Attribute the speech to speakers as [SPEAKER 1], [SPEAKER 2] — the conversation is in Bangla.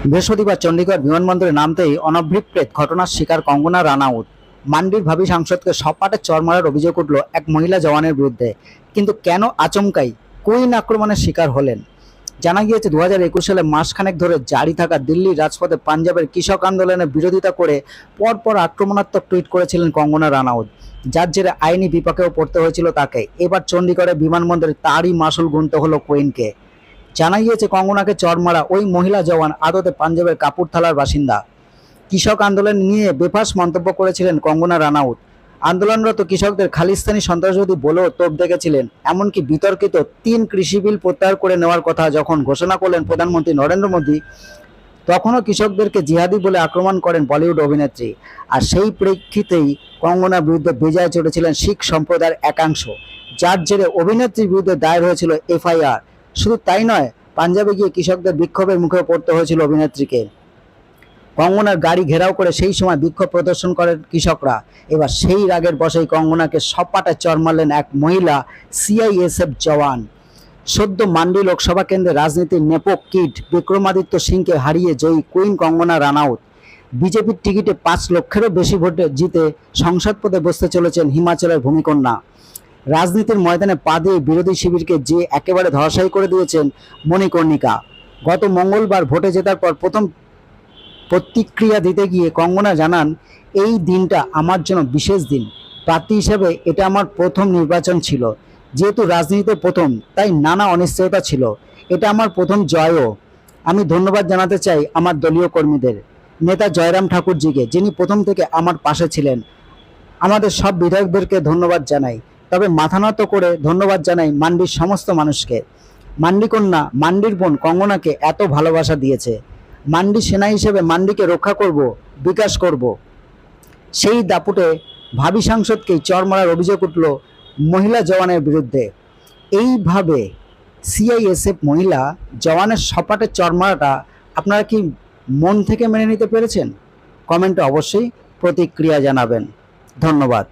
[SPEAKER 1] বৃহস্পতিবার চণ্ডীগড় বিমানবন্দরে নামতেই অনভিপ্রেত ঘটনার শিকার কঙ্গনা রানাউত। মান্ডির ভাবী সাংসদকে সপাটে চড় মারার অভিযোগ উঠল এক মহিলা জওয়ানের বিরুদ্ধে। কিন্তু কেন আচমকাই কুইন আক্রমণের শিকার হলেন? জানা গিয়েছে 2021 সালে মাসখানেক ধরে জারি থাকা দিল্লির রাজপথে পাঞ্জাবের কৃষক আন্দোলনের বিরোধিতা করে পরপর আক্রমণাত্মক টুইট করেছিলেন কঙ্গনা রানাউত, যার জেরে আইনি বিপাকেও পড়তে হয়েছিল তাকে। এবার চণ্ডীগড়ের বিমানবন্দরে তারই মাসুল গুনতে হলো কুইনকে। জানা গিয়েছে কঙ্গনাকে চড় মারা ওই মহিলা জওয়ান আদতে পাঞ্জাবের কাপুরথালার বাসিন্দা। কৃষক আন্দোলন নিয়ে বেফাঁস মন্তব্য করেছিলেন কঙ্গনা রানাউত। আন্দোলনরত কৃষকদের খালিস্তানি সন্ত্রাসবাদী বলেও তোপ দেখেছিলেন। এমনকি বিতর্কিত 3 কৃষি বিল প্রত্যাহার করে নেওয়ার কথা যখন ঘোষণা করলেন প্রধানমন্ত্রী নরেন্দ্র মোদী, তখনও কৃষকদেরকে জিহাদি বলে আক্রমণ করেন বলিউড অভিনেত্রী। আর সেই প্রেক্ষিতেই কঙ্গনার বিরুদ্ধে বেজায় চড়েছিলেন শিখ সম্প্রদায়ের একাংশ, যার জেরে অভিনেত্রীর বিরুদ্ধে দায়ের হয়েছিল এফআইআর। শুধু তাই নয়, পাঞ্জাবে গিয়ে কৃষকদের বিক্ষোভের মুখে পড়তে হয়েছিল অভিনেত্রীকে। কঙ্গনার গাড়ি ঘেরাও করে সেই সময় বিক্ষোভ প্রদর্শন করেন কৃষকরা। এবার সেই রাগের বশেই কঙ্গনাকে সপাটে চড় মারলেন এক মহিলা সিআইএসএফ জওয়ান। সদ্য মান্ডি লোকসভা কেন্দ্রে রাজনীতির নেপো কিড বিক্রমাদিত্য সিংকে হারিয়ে জয়ী কুইন কঙ্গনা রানাউত বিজেপির টিকিটে 5 লক্ষেরও বেশি ভোটে জিতে সংসদ পদে বসতে চলেছেন হিমাচলের ভূমিকন্যা। রাজনীতির ময়দানে পা দিয়ে বিরোধী শিবিরকে যে একেবারে ধরাশায়ী করে দিয়েছেন মণিকর্ণিকা। গত মঙ্গলবার ভোটে জেতার পর প্রথম প্রতিক্রিয়া দিতে গিয়ে কঙ্গনা জানান, এই দিনটা আমার জন্য বিশেষ দিন। প্রার্থী হিসেবে এটা আমার প্রথম নির্বাচন ছিল। যেহেতু রাজনীতিতে প্রথম, তাই নানা অনিশ্চয়তা ছিল। এটা আমার প্রথম জয়ও। আমি ধন্যবাদ জানাতে চাই আমার দলীয় কর্মীদের, নেতা জয়রাম ঠাকুরজিকে, যিনি প্রথম থেকে আমার পাশে ছিলেন। আমাদের সব বিধায়কদেরকে ধন্যবাদ জানাই। তবে মাথা নত করে ধন্যবাদ জানাই মান্ডির সমস্ত মানুষকে। মান্ডি কন্যা, মান্ডির বোন কঙ্গনাকে এত ভালোবাসা দিয়েছে। মান্ডি সেনা হিসেবে মান্ডিকে রক্ষা করব, বিকাশ করব। সেই দাপুটে ভাবী সাংসদকেই চড় মারার অভিযোগ উঠল মহিলা জওয়ানের বিরুদ্ধে। এইভাবে সিআইএসএফ মহিলা জওয়ানের সপাটে চড় মারাটা আপনারা কি মন থেকে মেনে নিতে পেরেছেন? কমেন্টে অবশ্যই প্রতিক্রিয়া জানাবেন। ধন্যবাদ।